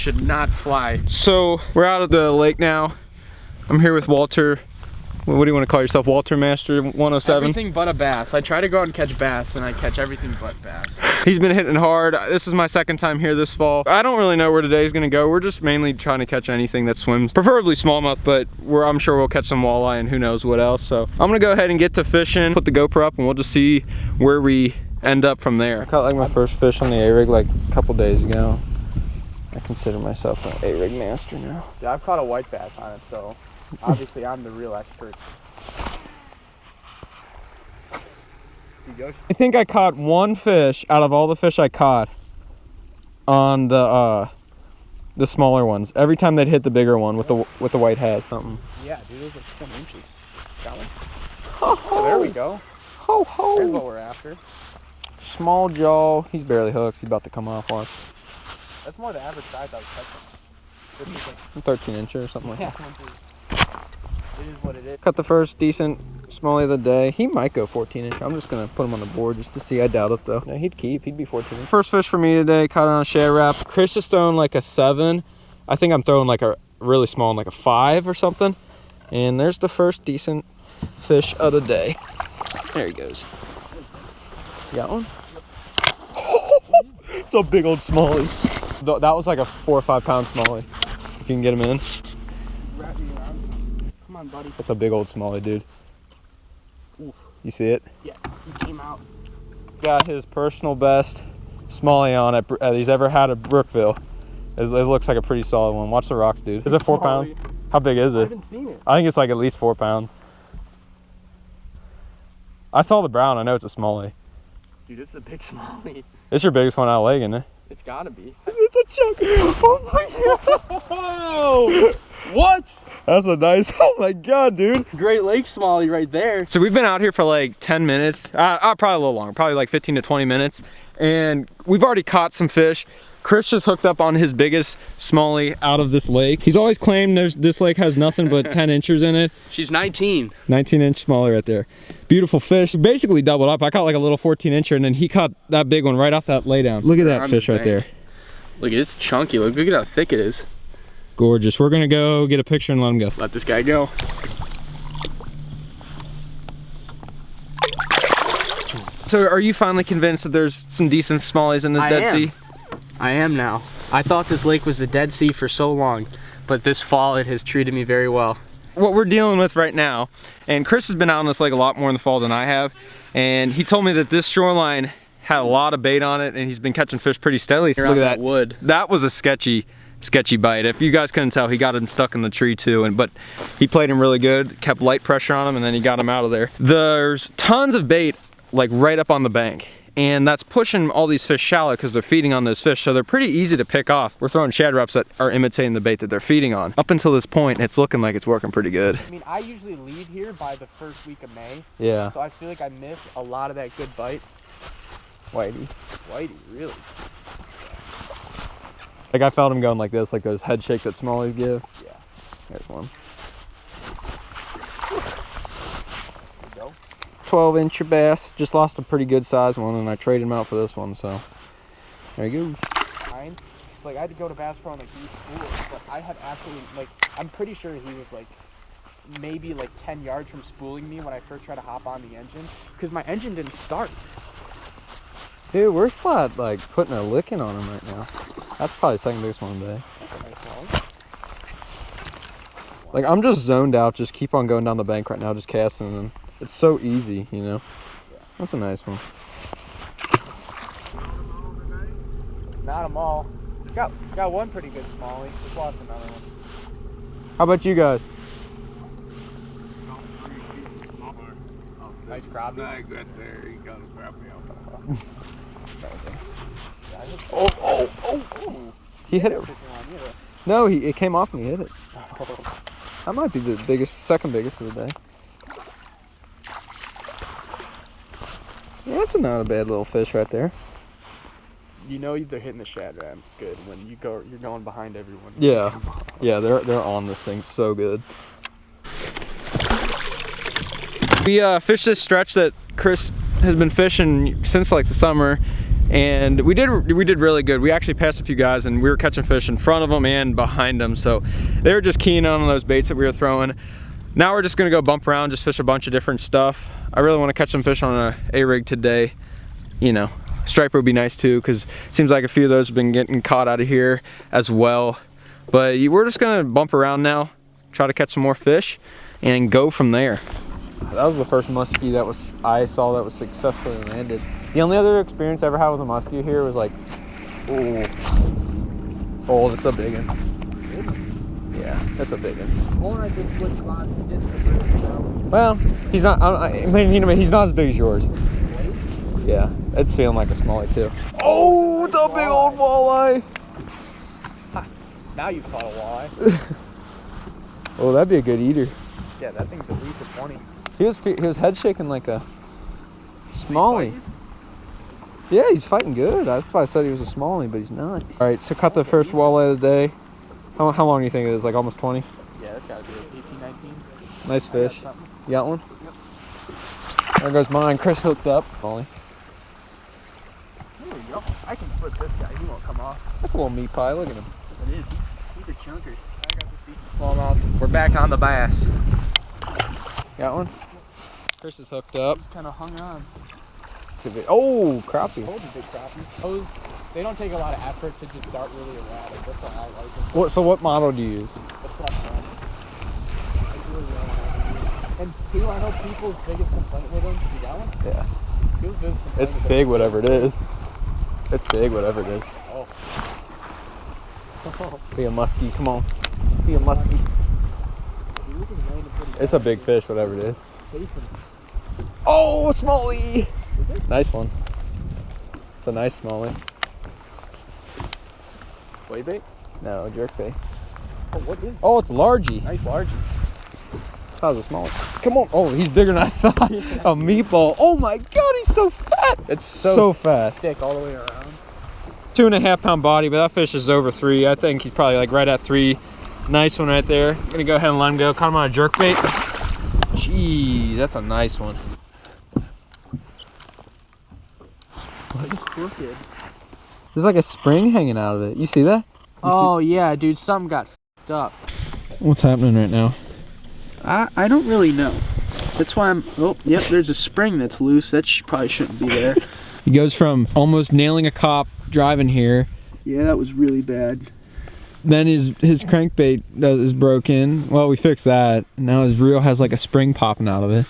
should not fly. So we're out of the lake now. I'm here with Walter. What do you want to call yourself? Walter Master 107? Everything but a bass. I try to go out and catch bass, and I catch everything but bass. He's been hitting hard. This is my second time here this fall. I don't really know where today's gonna go. We're just mainly trying to catch anything that swims, preferably smallmouth, but I'm sure we'll catch some walleye and who knows what else. So I'm gonna go ahead and get to fishing, put the GoPro up, and we'll just see where we end up from there. I caught like my first fish on the A-rig like a couple days ago. I consider myself an A-rig master now. Yeah, I've caught a white bass on it, so obviously I'm the real expert. I think I caught one fish out of all the fish I caught on the smaller ones. Every time they'd hit the bigger one with the white head. Something. Yeah, dude, those are 10 inches. Got one? Oh, there we go. Ho ho. There's what we're after. Small jaw. He's barely hooked. He's about to come off. Watch. That's more the average size I was catching. 13 inch or something like that. It is what it is. Cut the first decent smallie of the day. He might go 14 inch. I'm just gonna put him on the board just to see. I doubt it though. No, he'd be 14 inch. First fish for me today, caught it on a shad wrap. Chris is throwing like a 7. I think I'm throwing like a really small one, like a 5 or something. And there's the first decent fish of the day. There he goes. You got one? It's a big old smallie. That was like a 4 or 5 pound smallie. If you can get him in. Wrap me around. Come on, buddy. That's a big old smallie, dude. Oof. You see it? Yeah, he came out. Got his personal best smallie on it he's ever had at Brookville. It looks like a pretty solid one. Watch the rocks, dude. Is it 4 pounds? How big is it? I haven't seen it. I think it's like at least 4 pounds. I saw the brown. I know it's a smallie. Dude, this is a big smallie. It's your biggest one out of the lake, isn't it? It's gotta be. It's a chunk. Oh my god. Oh, what? That's a nice, oh my god, dude. Great Lake smallie right there. So we've been out here for like 10 minutes, probably a little longer, probably like 15 to 20 minutes. And we've already caught some fish. Chris just hooked up on his biggest smallie out of this lake. He's always claimed this lake has nothing but 10 inches in it. She's 19. 19 inch smallie right there. Beautiful fish. Basically doubled up. I caught like a little 14 incher and then he caught that big one right off that laydown. Look at that fish right there. Look, it's chunky. Look at how thick it is. Gorgeous. We're gonna go get a picture and let him go. Let this guy go. So are you finally convinced that there's some decent smallies in this Dead Sea? I am now. I thought this lake was the Dead Sea for so long, but this fall it has treated me very well. What we're dealing with right now, and Chris has been out on this lake a lot more in the fall than I have, and he told me that this shoreline had a lot of bait on it and he's been catching fish pretty steadily. Look at that wood. That was a sketchy bite. If you guys couldn't tell, he got him stuck in the tree too, but he played him really good, kept light pressure on him, and then he got him out of there. There's tons of bait like right up on the bank, and that's pushing all these fish shallow because they're feeding on those fish, so they're pretty easy to pick off. We're throwing shad wraps that are imitating the bait that they're feeding on. Up until this point, it's looking like it's working pretty good. I mean, I usually leave here by the first week of May. Yeah. So I feel like I missed a lot of that good bite. Whitey. Whitey, really. Like I felt him going like this, like those head shakes that smallies give. Yeah. There's one. There you go. 12 incher bass. Just lost a pretty good sized one and I traded him out for this one, so there he goes. Fine. Like I had to go to Bass Pro and like use spoolers, but I had absolutely like I'm pretty sure he was like maybe like 10 yards from spooling me when I first tried to hop on the engine because my engine didn't start. Dude, we're flat like putting a licking on him right now. That's probably the second biggest one today. That's a nice one. Like I'm just zoned out, just keep on going down the bank right now, just casting, and it's so easy, you know. Yeah. That's a nice one. Not them all. Got one pretty good smallie. Just lost another one. How about you guys? Nice crappie. Snag right there. He got a crappie out. Oh. He hit it. No, it came off and he hit it. That might be the second biggest of the day. Yeah, that's not a bad little fish right there. You know they're hitting the shad ram good when you're going behind everyone. Yeah, yeah, they're on this thing so good. We fished this stretch that Chris has been fishing since like the summer, and we did really good. We actually passed a few guys, and we were catching fish in front of them and behind them, so they were just keying on those baits that we were throwing. Now we're just gonna go bump around, just fish a bunch of different stuff. I really want to catch some fish on a rig today. You know, striper would be nice too, because it seems like a few of those have been getting caught out of here as well. But we're just gonna bump around now, try to catch some more fish, and go from there. That was the first muskie that I saw that was successfully landed. The only other experience I ever had with a muskie here was like, oh, this is a big one. Yeah, that's a big one. Well, he's not. I mean, he's not as big as yours. Yeah, it's feeling like a smallie too. Oh, it's a big old walleye. Now you've caught a walleye. Oh, that'd be a good eater. Yeah, that thing's at least a 20. He was head shaking like a smallie. Yeah, he's fighting good. That's why I said he was a smallie, but he's not. All right, so caught the first walleye of the day. How long do you think it is? Like almost 20? Yeah, that's gotta be 18, 19. Nice fish. You got one? Yep. There goes mine. Chris hooked up. Molly. There we go. I can flip this guy. He won't come off. That's a little meat pie. Look at him. It is. He's a chunker. I got this decent smallmouth. We're back on the bass. Got one? Chris is hooked up. Just kind of hung on. Oh, crappie. Those are big crappie. Those, they don't take a lot of effort to just dart really erratic. That's why I like them. So what model do you use? The plus one. It's really well. And two, I know people's biggest complaint with them. You got one? Yeah. People's biggest complaint It's with big, them. whatever it is. It's big, whatever it is. Oh. Be a muskie. Come on. Be a muskie. It's a big fish, whatever it is. Oh, a smallie! Is it? Nice one. It's a nice smallie. Play bait? No, jerk bait. Oh, what is it? Oh, it's largy. Nice large. That was a small one. Come on. Oh, he's bigger than I thought. A meatball. Oh my God, he's so fat. It's so fat. thick all the way around. 2.5 pound body, but that fish is over 3. I think he's probably like right at 3. Nice one right there. Gonna go ahead and let him go. Caught him on a jerk bait. Jeez, that's a nice one. Crooked. There's like a spring hanging out of it. You see that? Yeah, dude, something got f***ed up. What's happening right now? I don't really know. That's why I'm. Oh, yep. There's a spring that's loose. That probably shouldn't be there. He goes from almost nailing a cop driving here. Yeah, that was really bad. Then his crankbait is broken. Well, we fixed that. Now his reel has like a spring popping out of it.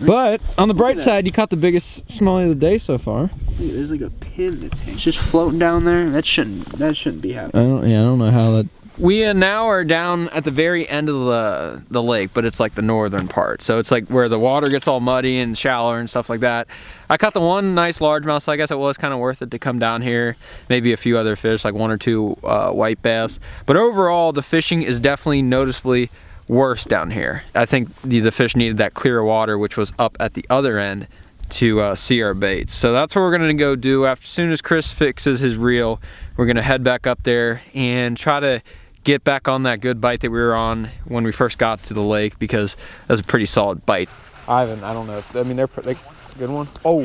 But on the bright side, you caught the biggest smallie of the day so far. Dude, there's like a pin that's hanging. It's just floating down there. That shouldn't be happening. I don't know how that. We now are down at the very end of the lake, but it's like the northern part. So it's like where the water gets all muddy and shallower and stuff like that. I caught the one nice largemouth, so I guess it was kind of worth it to come down here. Maybe a few other fish, like 1 or 2 white bass. But overall, the fishing is definitely noticeably worse down here. I think the fish needed that clear water, which was up at the other end, to see our baits. So that's what we're gonna go do. As soon as Chris fixes his reel, we're gonna head back up there and try to get back on that good bite that we were on when we first got to the lake, because that was a pretty solid bite. I don't know. I mean, they're good one. Oh,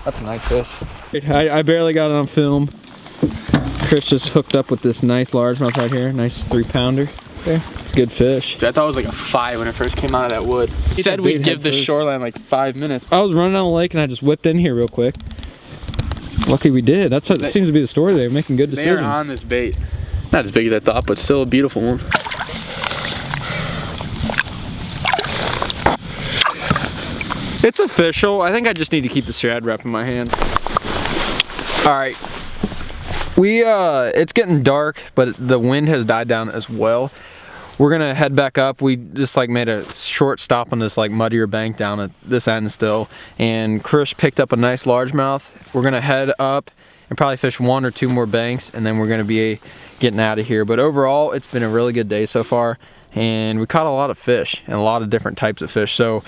that's a nice fish. I barely got it on film. Chris just hooked up with this nice largemouth right here. Nice 3-pounder. There. It's a good fish. I thought it was like a 5 when it first came out of that wood. He said we'd give the shoreline like 5 minutes. I was running down the lake and I just whipped in here real quick. Lucky we did. That seems to be the story. They're making good decisions. They're on this bait. Not as big as I thought, but still a beautiful one. It's official. I think I just need to keep the shad wrap in my hand. All right. It's getting dark, but the wind has died down as well. We're gonna head back up. We just like made a short stop on this like muddier bank down at this end still, and Chris picked up a nice largemouth. We're gonna head up and probably fish 1 or 2 more banks, and then we're gonna be getting out of here. But overall, it's been a really good day so far, and we caught a lot of fish and a lot of different types of fish. So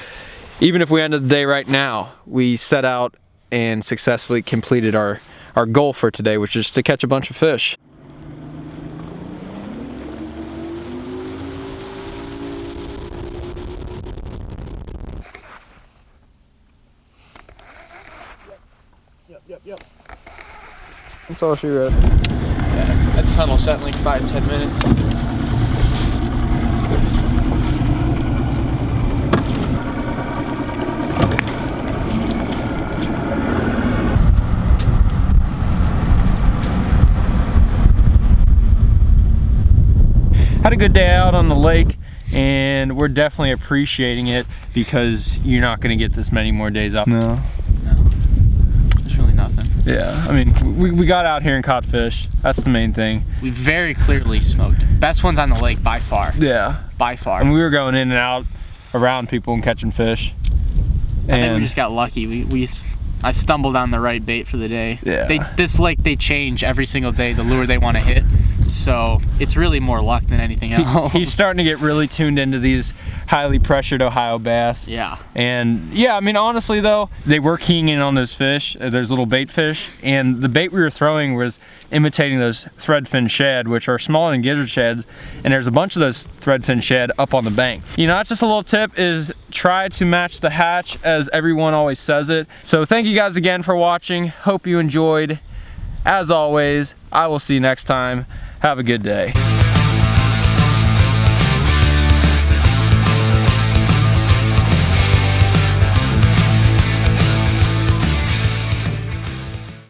even if we ended the day right now, we set out and successfully completed our goal for today, which is to catch a bunch of fish. Yep. Yep. That's all she wrote. Yeah, that sun will set in like 5-10 minutes. Had a good day out on the lake, and we're definitely appreciating it because you're not going to get this many more days out. No. There's really nothing. Yeah, I mean, we got out here and caught fish. That's the main thing. We very clearly smoked. Best ones on the lake by far. Yeah. By far. And we were going in and out around people and catching fish. I think we just got lucky. I stumbled on the right bait for the day. Yeah. This lake, they change every single day the lure they want to hit. So it's really more luck than anything else. He's starting to get really tuned into these highly pressured Ohio bass. Yeah. And yeah, I mean, honestly though, they were keying in on those fish, those little bait fish, and the bait we were throwing was imitating those thredfin shad, which are smaller than gizzard shads, and there's a bunch of those thredfin shad up on the bank. You know, that's just a little tip, is try to match the hatch as everyone always says it. So thank you guys again for watching. Hope you enjoyed. As always, I will see you next time. Have a good day.